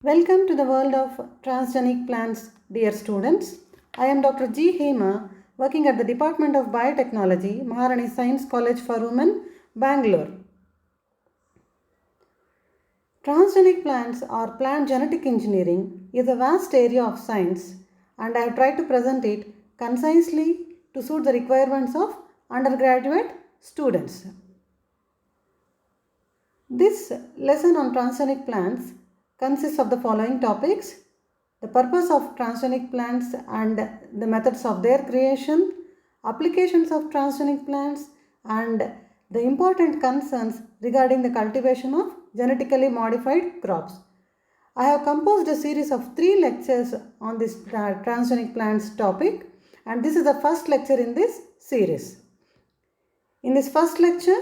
Welcome to the world of transgenic plants, dear students. I am Dr. G. Hema, working at the Department of Biotechnology, Maharani Science College for Women, Bangalore. Transgenic plants or plant genetic engineering is a vast area of science, and I have tried to present it concisely to suit the requirements of undergraduate students. This lesson on transgenic plants consists of the following topics: the purpose of transgenic plants and the methods of their creation, applications of transgenic plants, and the important concerns regarding the cultivation of genetically modified crops. I have composed a series of 3 lectures on this transgenic plants topic, and this is the first lecture in this series. In this first lecture,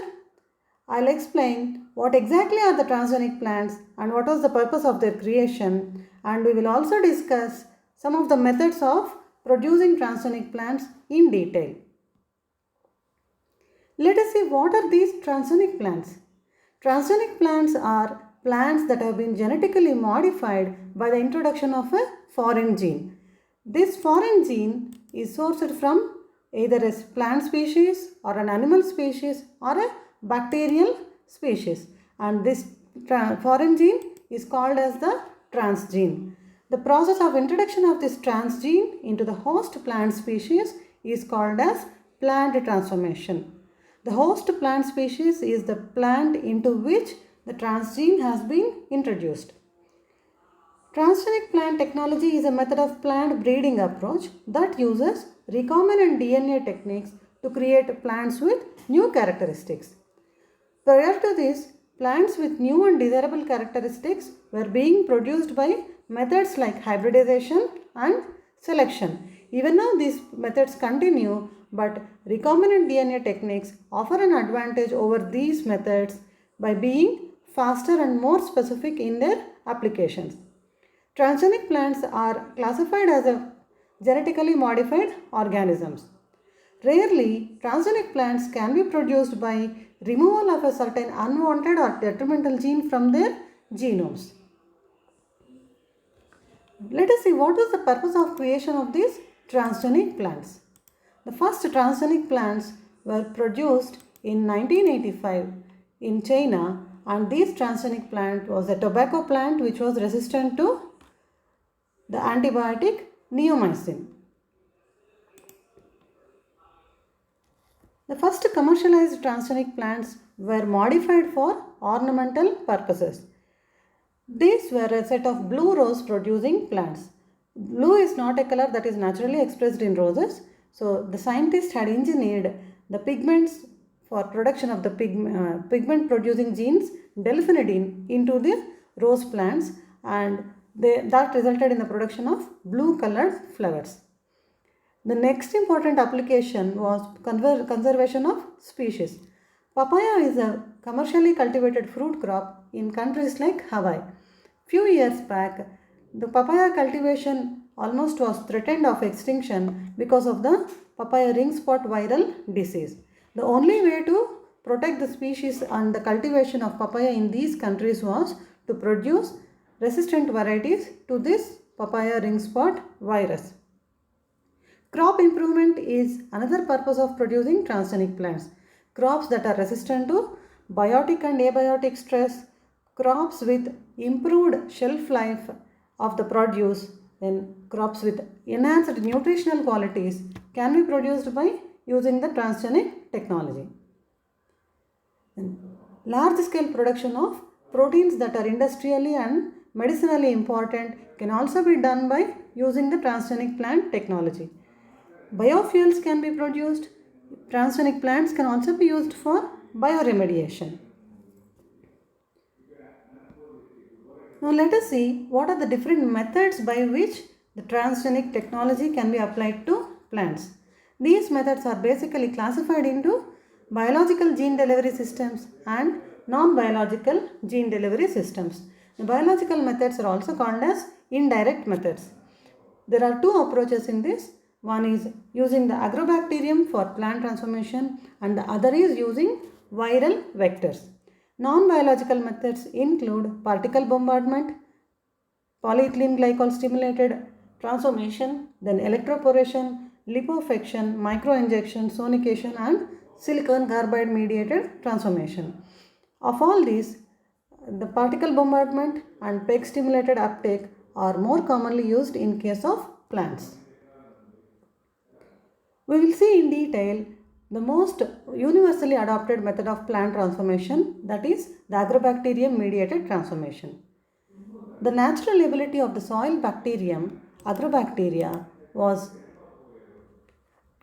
I'll explain what exactly are the transgenic plants and what was the purpose of their creation, and we will also discuss some of the methods of producing transgenic plants in detail. Let us see what are these transgenic plants. Transgenic plants are plants that have been genetically modified by the introduction of a foreign gene. This foreign gene is sourced from either a plant species or an animal species or a bacterial species, and this foreign gene is called as the transgene. The process of introduction of this transgene into the host plant species is called as plant transformation. The host plant species is the plant into which the transgene has been introduced. Transgenic plant technology is a method of plant breeding approach that uses recombinant DNA techniques to create plants with new characteristics. Prior to this, plants with new and desirable characteristics were being produced by methods like hybridization and selection. Even now these methods continue, but recombinant DNA techniques offer an advantage over these methods by being faster and more specific in their applications. Transgenic plants are classified as genetically modified organisms. Rarely, transgenic plants can be produced by removal of a certain unwanted or detrimental gene from their genomes. Let us see what is the purpose of creation of these transgenic plants. The first transgenic plants were produced in 1985 in China, and this transgenic plant was a tobacco plant which was resistant to the antibiotic neomycin. The first commercialized transgenic plants were modified for ornamental purposes. These were a set of blue rose producing plants. Blue is not a color that is naturally expressed in roses, so the scientists had engineered the pigments for production of the pigment producing genes delphinidine into the rose plants, and that resulted in the production of blue colored flowers. The next important application was conservation of species. Papaya is a commercially cultivated fruit crop in countries like Hawaii. Few years back, the papaya cultivation almost was threatened of extinction because of the papaya ring spot viral disease. The only way to protect the species and the cultivation of papaya in these countries was to produce resistant varieties to this papaya ring spot virus. Crop improvement is another purpose of producing transgenic plants. Crops that are resistant to biotic and abiotic stress, crops with improved shelf life of the produce, then crops with enhanced nutritional qualities can be produced by using the transgenic technology. Large scale production of proteins that are industrially and medicinally important can also be done by using the transgenic plant technology. Biofuels can be produced. Transgenic plants can also be used for bioremediation. Now let us see what are the different methods by which the transgenic technology can be applied to plants. These methods are basically classified into biological gene delivery systems and non-biological gene delivery systems. The biological methods are also called as indirect methods. There are 2 approaches in this. One is using the Agrobacterium for plant transformation, and the other is using viral vectors. Non-biological methods include particle bombardment, polyethylene glycol stimulated transformation, then electroporation, liposuction, microinjection, sonication and silicon carbide mediated transformation. Of all these, the particle bombardment and PEG stimulated uptake are more commonly used in case of plants. We will see in detail the most universally adopted method of plant transformation, that is the Agrobacterium mediated transformation. The natural ability of the soil bacterium, Agrobacteria, was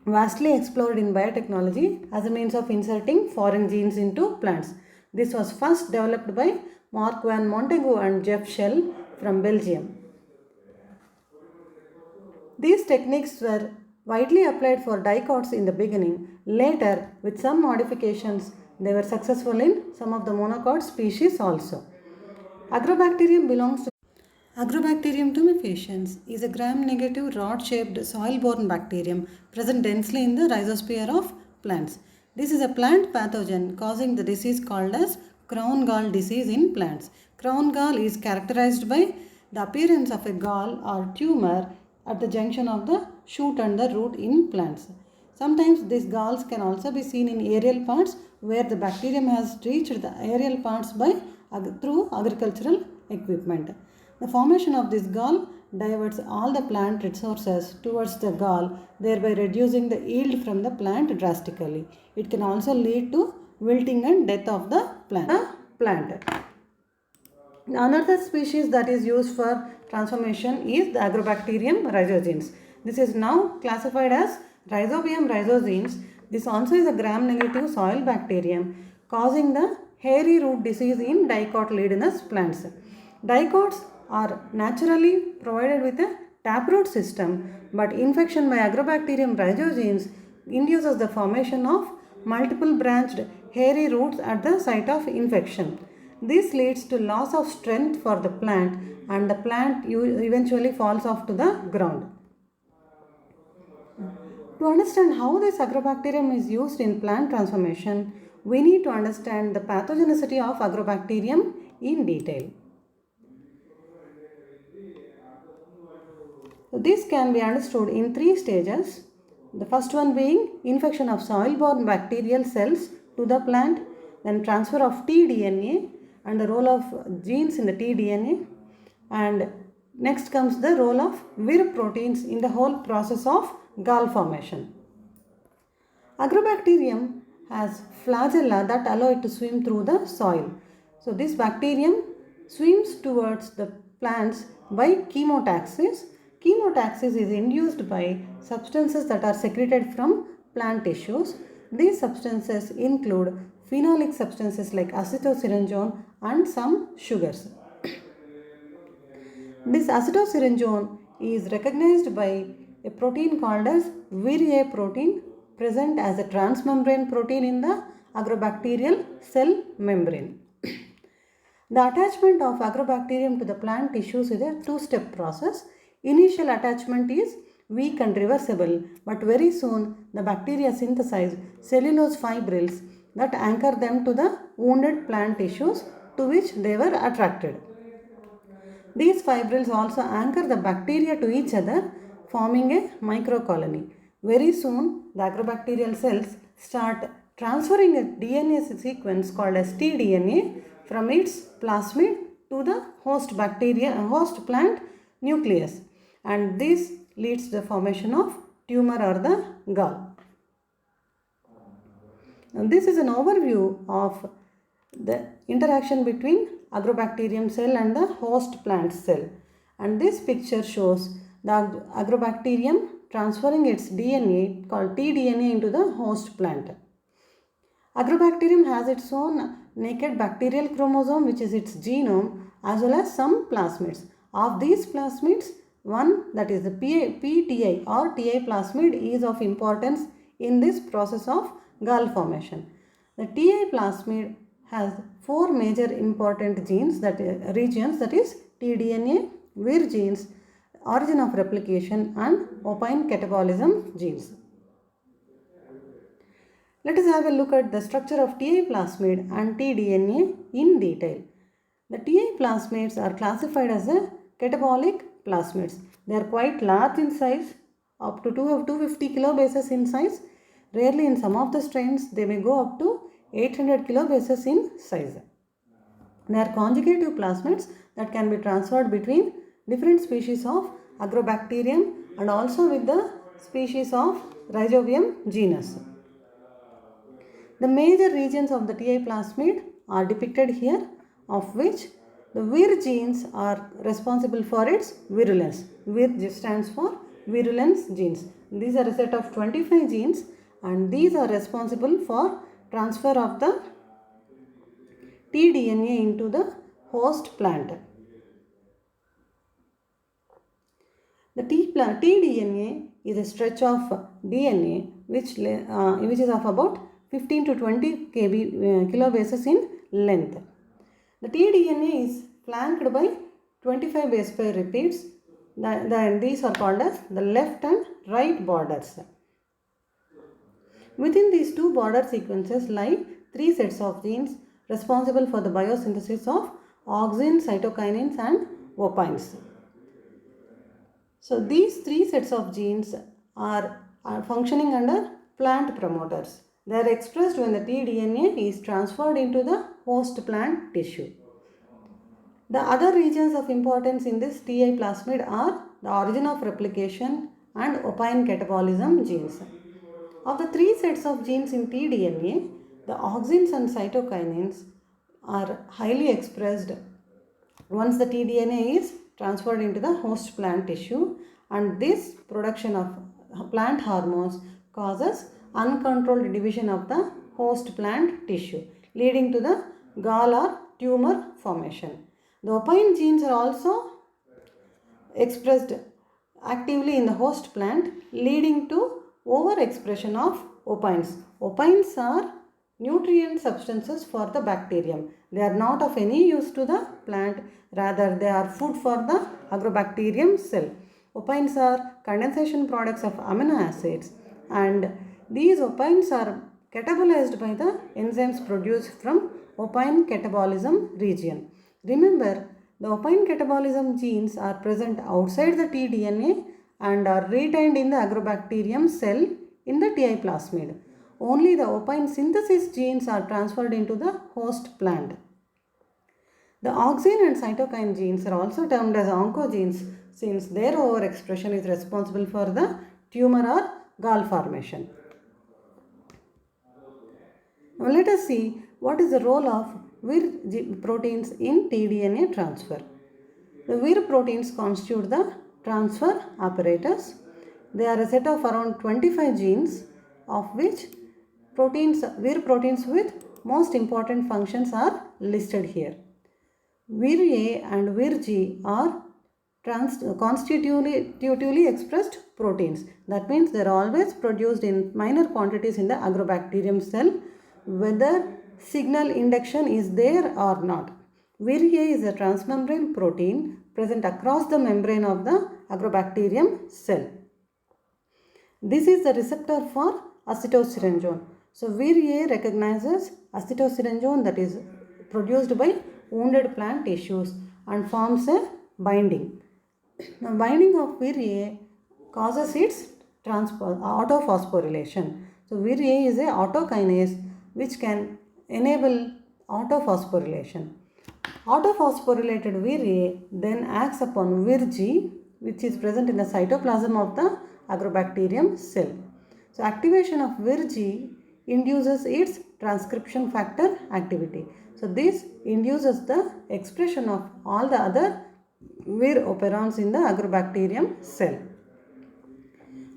vastly explored in biotechnology as a means of inserting foreign genes into plants. This was first developed by Mark van Montagu and Jeff Schell from Belgium. These techniques were widely applied for dicots in the beginning. Later, with some modifications, they were successful in some of the monocot species also. Agrobacterium belongs to Agrobacterium tumefaciens is a gram-negative rod-shaped soil-borne bacterium present densely in the rhizosphere of plants. This is a plant pathogen causing the disease called as crown gall disease in plants. Crown gall is characterized by the appearance of a gall or tumor at the junction of the shoot and the root in plants. Sometimes these galls can also be seen in aerial parts where the bacterium has reached the aerial parts through agricultural equipment. The formation of this gall diverts all the plant resources towards the gall, thereby reducing the yield from the plant drastically. It can also lead to wilting and death of the plant. Another species that is used for transformation is the Agrobacterium rhizogenes. This is now classified as Rhizobium rhizogenes. This also is a gram-negative soil bacterium causing the hairy root disease in dicotyledonous plants. Dicots are naturally provided with a taproot system, but infection by Agrobacterium rhizogenes induces the formation of multiple branched hairy roots at the site of infection. This leads to loss of strength for the plant and the plant eventually falls off to the ground. To understand how this Agrobacterium is used in plant transformation, we need to understand the pathogenicity of Agrobacterium in detail. This can be understood in three stages. The first one being infection of soil-borne bacterial cells to the plant, then transfer of tDNA and the role of genes in the tDNA, and next comes the role of Vir proteins in the whole process of gall formation. Agrobacterium has flagella that allow it to swim through the soil. So this bacterium swims towards the plants by chemotaxis. Chemotaxis is induced by substances that are secreted from plant tissues. These substances include phenolic substances like acetosyringone and some sugars. This acetosyringone is recognized by a protein called as Vir protein, present as a transmembrane protein in the agrobacterial cell membrane. The attachment of Agrobacterium to the plant tissues is a two-step process. Initial attachment is weak and reversible, but very soon the bacteria synthesize cellulose fibrils that anchor them to the wounded plant tissues to which they were attracted. These fibrils also anchor the bacteria to each other, forming a microcolony. Very soon, the agrobacterial cells start transferring a DNA sequence called as tDNA from its plasmid to the host plant nucleus, and this leads to the formation of tumor or the gall. And this is an overview of the interaction between agrobacterium cell and the host plant cell, and this picture shows the agrobacterium transferring its DNA called tDNA into the host plant. Agrobacterium has its own naked bacterial chromosome, which is its genome, as well as some plasmids. Of these plasmids, one, that is the PTI or TI plasmid, is of importance in this process of gall formation. The TI plasmid has four major important genes, regions, that is tDNA, Vir genes, origin of replication and opine catabolism genes. Let us have a look at the structure of TI plasmid and tDNA in detail. The TI plasmids are classified as a catabolic plasmids. They are quite large in size, up to 250 kilobases in size. Rarely in some of the strains, they may go up to 800 kilobases in size. They are conjugative plasmids that can be transferred between different species of Agrobacterium and also with the species of Rhizobium genus. The major regions of the TI plasmid are depicted here, of which the Vir genes are responsible for its virulence. Vir stands for virulence genes. These are a set of 25 genes and these are responsible for transfer of the tDNA into the host plant. The tDNA is a stretch of DNA which is of about 15 to 20 kilobases in length. The tDNA is flanked by 25 base pair repeats. These are called as the left and right borders. Within these two border sequences lie three sets of genes responsible for the biosynthesis of auxin, cytokinins and opines. So these three sets of genes are functioning under plant promoters. They are expressed when the tDNA is transferred into the host plant tissue. The other regions of importance in this TI plasmid are the origin of replication and opine catabolism genes. Of the three sets of genes in tDNA, the auxins and cytokinins are highly expressed once the tDNA is transferred into the host plant tissue, and this production of plant hormones causes uncontrolled division of the host plant tissue, leading to the gall or tumor formation. The opine genes are also expressed actively in the host plant, leading to overexpression of opines. Opines are nutrient substances for the bacterium. They are not of any use to the plant, rather they are food for the Agrobacterium cell. Opines are condensation products of amino acids and these opines are catabolized by the enzymes produced from opine catabolism region. Remember, the opine catabolism genes are present outside the tDNA and are retained in the Agrobacterium cell in the TI plasmid. Only the opine synthesis genes are transferred into the host plant. The auxin and cytokine genes are also termed as oncogenes since their overexpression is responsible for the tumor or gall formation. Now let us see what is the role of Vir proteins in tDNA transfer. The Vir proteins constitute the transfer apparatus. They are a set of around 25 genes, of which Vir proteins with most important functions are listed here. Vir A and Vir G are constitutively expressed proteins. That means they are always produced in minor quantities in the Agrobacterium cell, whether signal induction is there or not. Vir A is a transmembrane protein present across the membrane of the Agrobacterium cell. This is the receptor for acetylsyringone. So Vir A recognizes acetylsyringone that is produced by wounded plant tissues and forms a binding. Now binding of Vir A causes its autophosphorylation. So Vir A is a autokinase which can enable autophosphorylation. Autophosphorylated Vir A then acts upon Vir G which is present in the cytoplasm of the Agrobacterium cell. So activation of Vir G induces its transcription factor activity. So this induces the expression of all the other Vir operons in the Agrobacterium cell.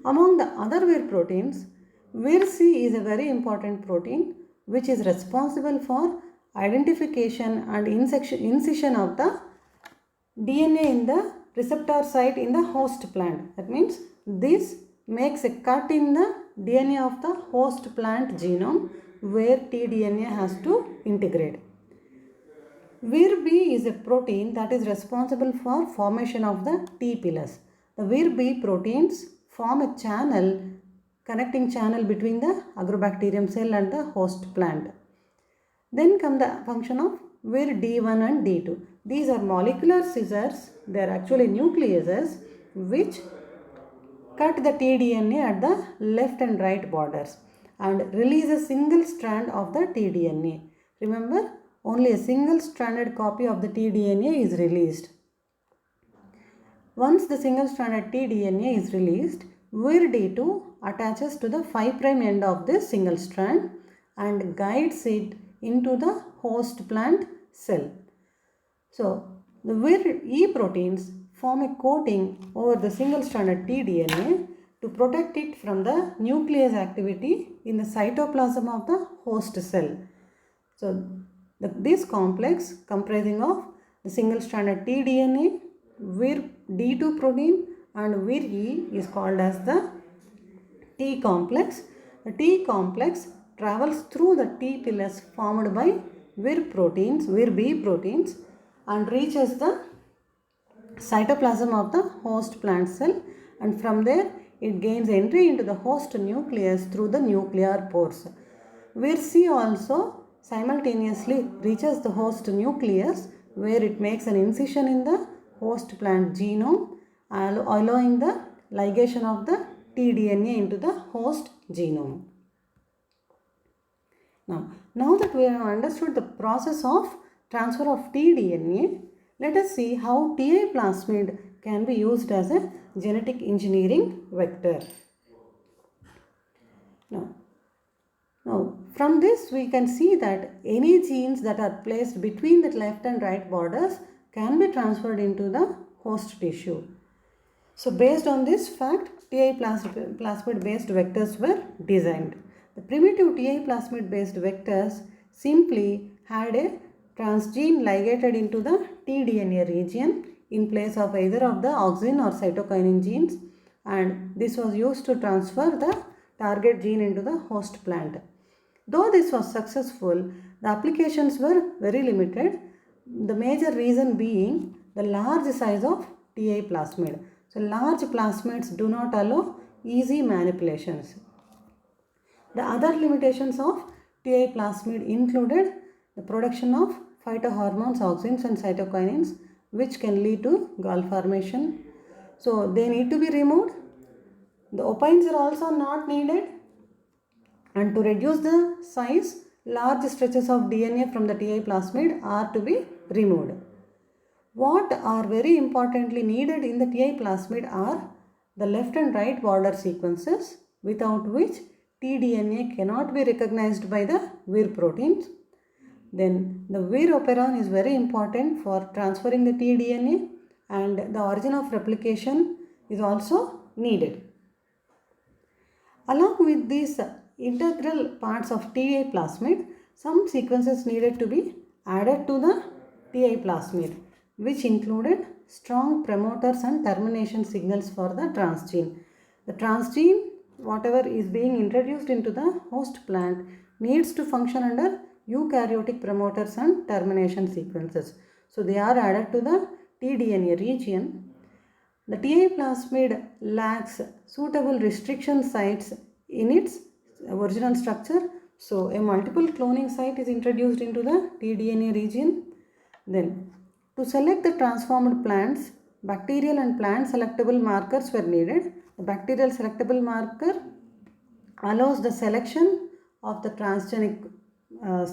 Among the other Vir proteins, Vir C is a very important protein which is responsible for identification and incision of the DNA in the receptor site in the host plant. That means this makes a cut in the DNA of the host plant genome where tDNA has to integrate. Vir B is a protein that is responsible for formation of the T pillars. The Vir B proteins form a connecting channel between the Agrobacterium cell and the host plant. Then come the function of Vir D1 and D2. These are molecular scissors, they are actually nucleases which cut the tDNA at the left and right borders and release a single strand of the tDNA. Remember, only a single stranded copy of the tDNA is released. Once the single stranded tDNA is released, Vir-D2 attaches to the 5' end of this single strand and guides it into the host plant cell. So, the Vir-E proteins form a coating over the single stranded tDNA to protect it from the nuclease activity in the cytoplasm of the host cell. So, this complex comprising of the single stranded tDNA, Vir-D2 protein and Vir-E is called as the T complex. The T complex travels through the T pillars formed by Vir-B proteins and reaches the cytoplasm of the host plant cell, and from there it gains entry into the host nucleus through the nuclear pores. Vir-C also simultaneously reaches the host nucleus where it makes an incision in the host plant genome, allowing the ligation of the tDNA into the host genome. Now that we have understood the process of transfer of tDNA, let us see how TA plasmid can be used as a genetic engineering vector. Now, from this we can see that any genes that are placed between the left and right borders can be transferred into the host tissue. So, based on this fact, TA plasmid based vectors were designed. The primitive TA plasmid based vectors simply had a transgene ligated into the tDNA region in place of either of the auxin or cytokinin genes, and this was used to transfer the target gene into the host plant. Though this was successful, the applications were very limited, the major reason being the large size of TA plasmid. So, large plasmids do not allow easy manipulations. The other limitations of TA plasmid included the production of phytohormones, auxins and cytokinins, which can lead to gall formation. So, they need to be removed. The opines are also not needed, and to reduce the size, large stretches of DNA from the TA plasmid are to be removed. What are very importantly needed in the TA plasmid are the left and right border sequences, without which tDNA cannot be recognized by the Vir proteins. Then the Vir operon is very important for transferring the tDNA, and the origin of replication is also needed. Along with these integral parts of TA plasmid, some sequences needed to be added to the TA plasmid, which included strong promoters and termination signals for the transgene. The transgene, whatever is being introduced into the host plant, needs to function under eukaryotic promoters and termination sequences. So, they are added to the tDNA region. The TA plasmid lacks suitable restriction sites in its original structure. So, a multiple cloning site is introduced into the tDNA region. Then, to select the transformed plants, bacterial and plant selectable markers were needed. The bacterial selectable marker allows the selection of the transgenic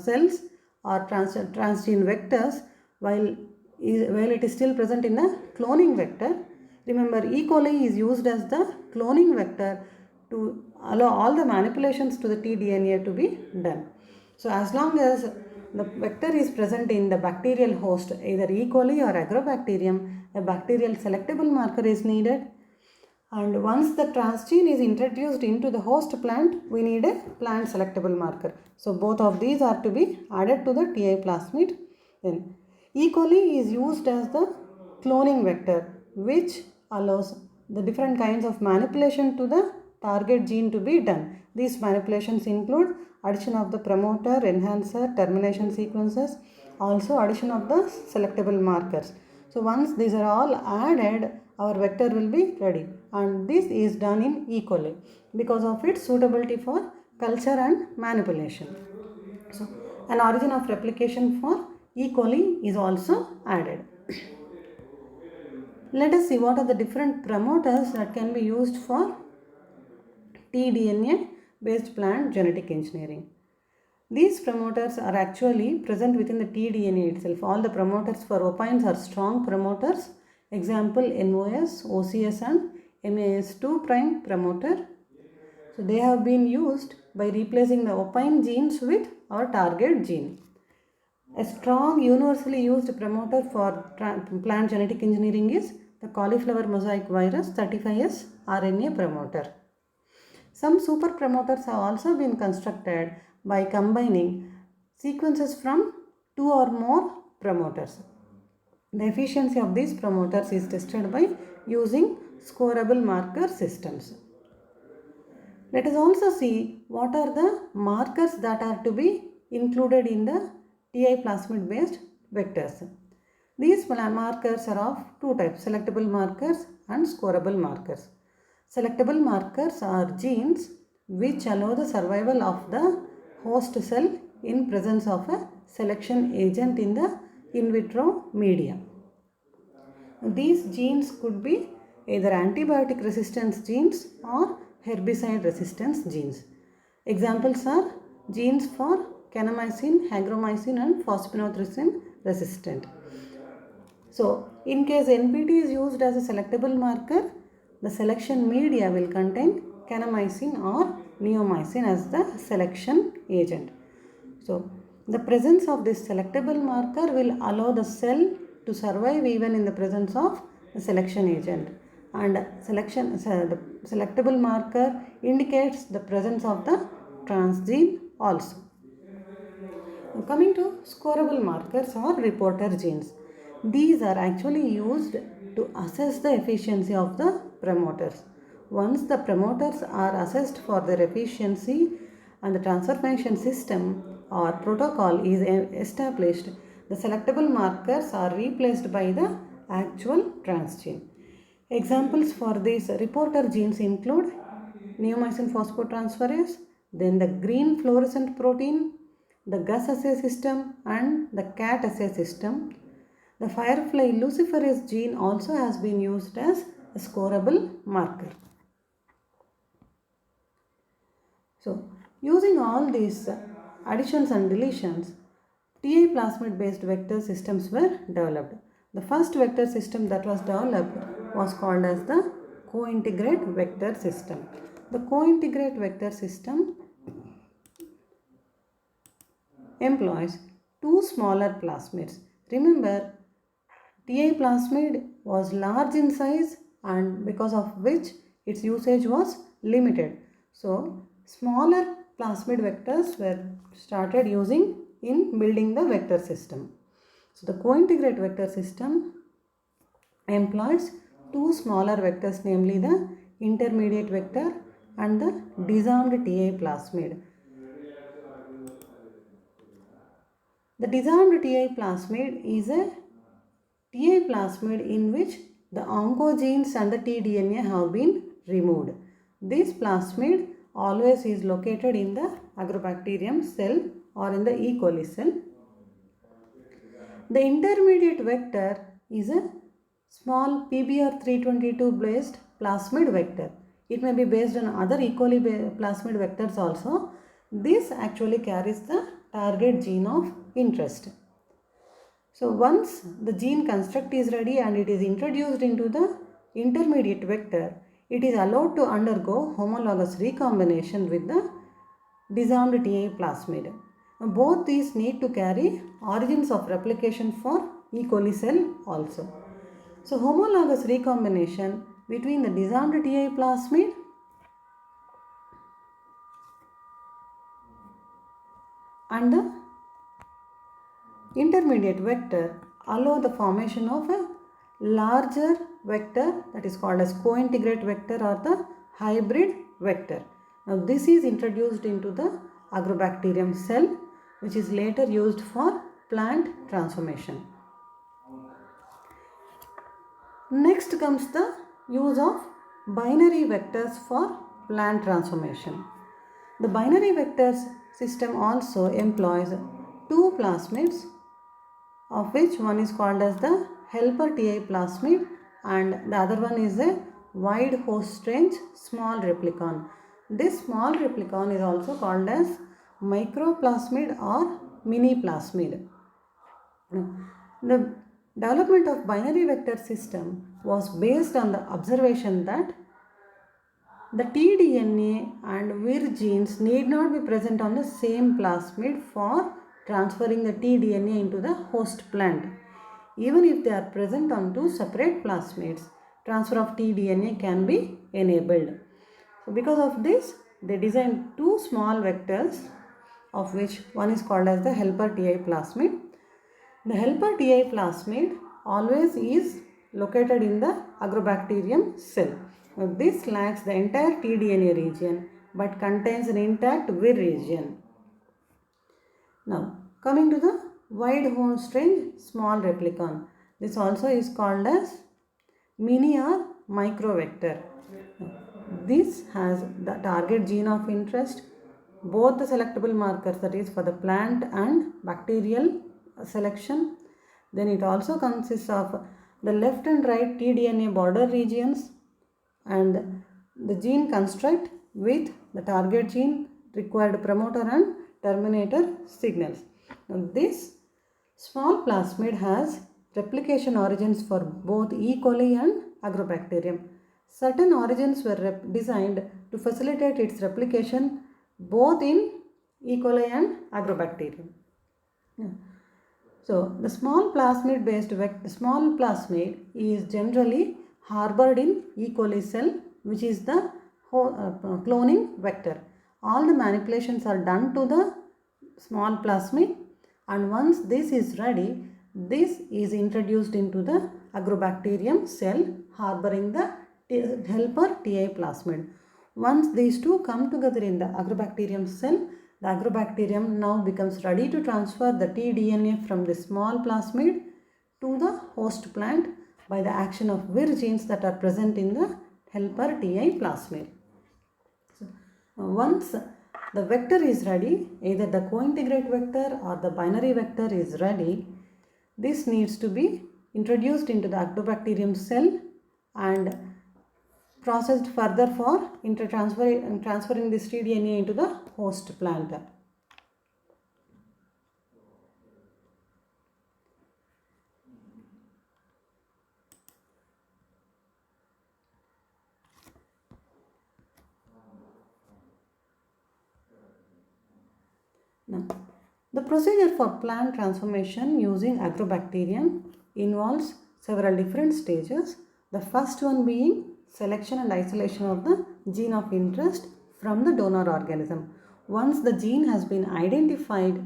cells or transgene vectors while it is still present in the cloning vector. Remember, E. coli is used as the cloning vector to allow all the manipulations to the tDNA to be done. So, as long as the vector is present in the bacterial host, either E. coli or Agrobacterium, a bacterial selectable marker is needed. And once the transgene is introduced into the host plant, we need a plant selectable marker. So, both of these are to be added to the TA plasmid. Then, E. coli is used as the cloning vector, which allows the different kinds of manipulation to the target gene to be done. These manipulations include addition of the promoter, enhancer, termination sequences, also addition of the selectable markers. So, once these are all added, our vector will be ready, and this is done in E. coli because of its suitability for culture and manipulation. So, an origin of replication for E. coli is also added. Let us see what are the different promoters that can be used for tDNA based plant genetic engineering. These promoters are actually present within the tDNA itself. All the promoters for opines are strong promoters. Example NOS, OCS and MAS2' promoter. So they have been used by replacing the opine genes with our target gene. A strong universally used promoter for plant genetic engineering is the cauliflower mosaic virus 35S RNA promoter. Some super promoters have also been constructed by combining sequences from 2 or more promoters. The efficiency of these promoters is tested by using scorable marker systems. Let us also see what are the markers that are to be included in the TI plasmid based vectors. These markers are of two types, selectable markers and scorable markers. Selectable markers are genes which allow the survival of the host cell in presence of a selection agent in the in vitro media. These genes could be either antibiotic resistance genes or herbicide resistance genes. Examples are genes for kanamycin, hygromycin and fosphinothrycin resistant. So, in case NPT is used as a selectable marker, the selection media will contain kanamycin or neomycin as the selection agent. So, the presence of this selectable marker will allow the cell to survive even in the presence of the selection agent. And the selectable marker indicates the presence of the transgene also. Now, coming to scorable markers or reporter genes. These are actually used to assess the efficiency of the promoters. Once the promoters are assessed for their efficiency and the transformation system or protocol is established, the selectable markers are replaced by the actual transgene. Examples for these reporter genes include neomycin phosphotransferase, then the green fluorescent protein, the Gus assay system and the cat assay system. The firefly luciferase gene also has been used as a scorable marker. So, using all these additions and deletions, TI plasmid based vector systems were developed. The first vector system that was developed was called as the co-integrate vector system. The co-integrate vector system employs two smaller plasmids. Remember, TI plasmid was large in size and because of which its usage was limited. So, smaller plasmid vectors were started using in building the vector system. So, the co-integrate vector system employs two smaller vectors, namely the intermediate vector and the disarmed TI plasmid. The disarmed TI plasmid is a TI plasmid in which the oncogenes and the tDNA have been removed. This plasmid always is located in the Agrobacterium cell or in the E. coli cell. The intermediate vector is a small PBR322 based plasmid vector. It may be based on other E. coli plasmid vectors also. This actually carries the target gene of interest. So once the gene construct is ready and it is introduced into the intermediate vector, it is allowed to undergo homologous recombination with the disarmed TI plasmid. Both these need to carry origins of replication for E. coli cell also. So homologous recombination between the disarmed TI plasmid and the intermediate vector allow the formation of a larger vector that is called as co-integrate vector or the hybrid vector. Now this is introduced into the Agrobacterium cell, which is later used for plant transformation. Next comes the use of binary vectors for plant transformation. The binary vectors system also employs two plasmids of which one is called as the helper TI plasmid and the other one is a wide host range small replicon. This small replicon is also called as microplasmid or mini plasmid. The development of binary vector system was based on the observation that the tDNA and Vir genes need not be present on the same plasmid for transferring the tDNA into the host plant. Even if they are present on two separate plasmids, transfer of tDNA can be enabled. So because of this, they designed two small vectors, of which one is called as the helper TI plasmid. The helper TI plasmid always is located in the Agrobacterium cell. Now, this lacks the entire tDNA region but contains an intact Vir region. Now, coming to the wide host range small replicon. This also is called as mini or micro vector. This has the target gene of interest, both the selectable markers, that is for the plant and bacterial selection. Then it also consists of the left and right tDNA border regions and the gene construct with the target gene, required promoter and terminator signals. Now, this small plasmid has replication origins for both E. coli and Agrobacterium. Certain origins were designed to facilitate its replication both in E. coli and Agrobacterium. So, the small plasmid is generally harbored in E. coli cell, which is the cloning vector. All the manipulations are done to the small plasmid, and once this is ready, this is introduced into the Agrobacterium cell harboring the helper TI plasmid. Once these two come together in the Agrobacterium cell, the Agrobacterium now becomes ready to transfer the tDNA from the small plasmid to the host plant by the action of Vir genes that are present in the helper TI plasmid. So, once the vector is ready, either the cointegrate vector or the binary vector is ready, this needs to be introduced into the Agrobacterium cell and processed further for transferring this tDNA into the host plant. Now, the procedure for plant transformation using Agrobacterium involves several different stages. The first one being selection and isolation of the gene of interest from the donor organism. Once the gene has been identified,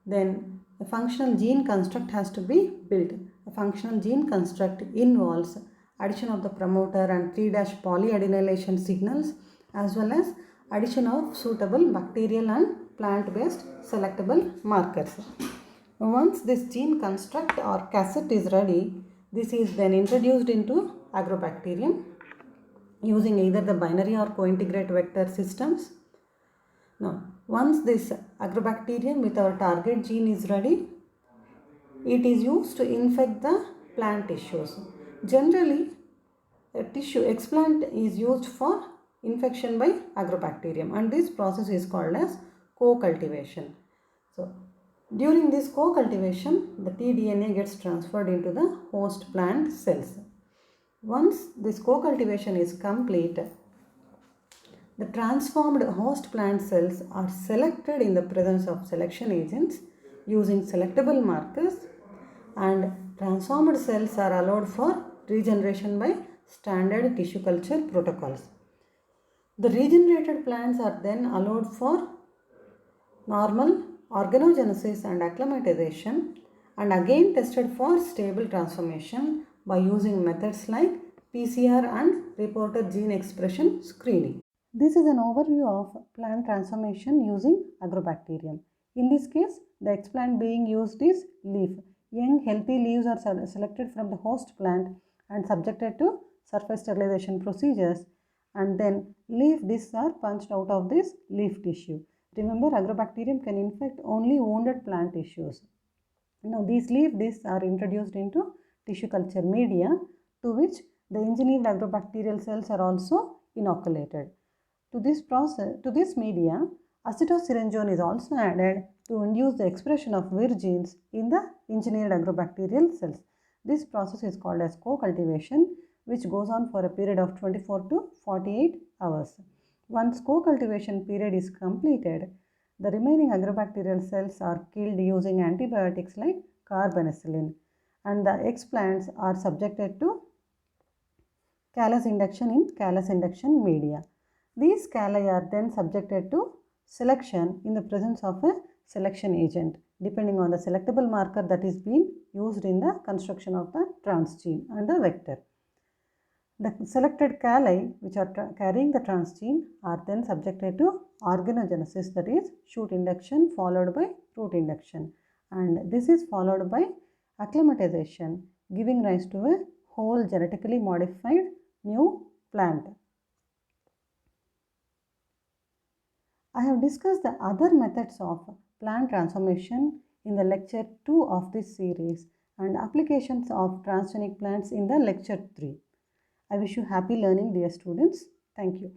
then a functional gene construct has to be built. A functional gene construct involves addition of the promoter and 3' polyadenylation signals as well as addition of suitable bacterial and plant-based selectable markers. Once this gene construct or cassette is ready, this is then introduced into Agrobacterium using either the binary or cointegrate vector systems. Now, once this Agrobacterium with our target gene is ready, it is used to infect the plant tissues. Generally, a tissue explant is used for infection by Agrobacterium, and this process is called as co-cultivation. So, during this co-cultivation, the tDNA gets transferred into the host plant cells. Once this co-cultivation is complete, the transformed host plant cells are selected in the presence of selection agents using selectable markers, and transformed cells are allowed for regeneration by standard tissue culture protocols. The regenerated plants are then allowed for normal organogenesis and acclimatization and again tested for stable transformation by using methods like PCR and reporter gene expression screening. This is an overview of plant transformation using Agrobacterium. In this case, the explant being used is leaf. Young healthy leaves are selected from the host plant and subjected to surface sterilization procedures, and then leaf discs are punched out of this leaf tissue. Remember, Agrobacterium can infect only wounded plant tissues. Now these leaf discs are introduced into tissue culture media, to which the engineered agrobacterial cells are also inoculated. To this media, acetosyringone is also added to induce the expression of Vir genes in the engineered agrobacterial cells. This process is called as co-cultivation, which goes on for a period of 24 to 48 hours. Once co-cultivation period is completed, the remaining agrobacterial cells are killed using antibiotics like carbapenicillin, and the explants are subjected to callus induction in callus induction media. These calli are then subjected to selection in the presence of a selection agent, depending on the selectable marker that is being used in the construction of the transgene and the vector. The selected calli, which are carrying the transgene, are then subjected to organogenesis, that is shoot induction followed by root induction, and this is followed by acclimatization, giving rise to a whole genetically modified new plant. I have discussed the other methods of plant transformation in the lecture 2 of this series and applications of transgenic plants in the lecture 3. I wish you happy learning, dear students. Thank you.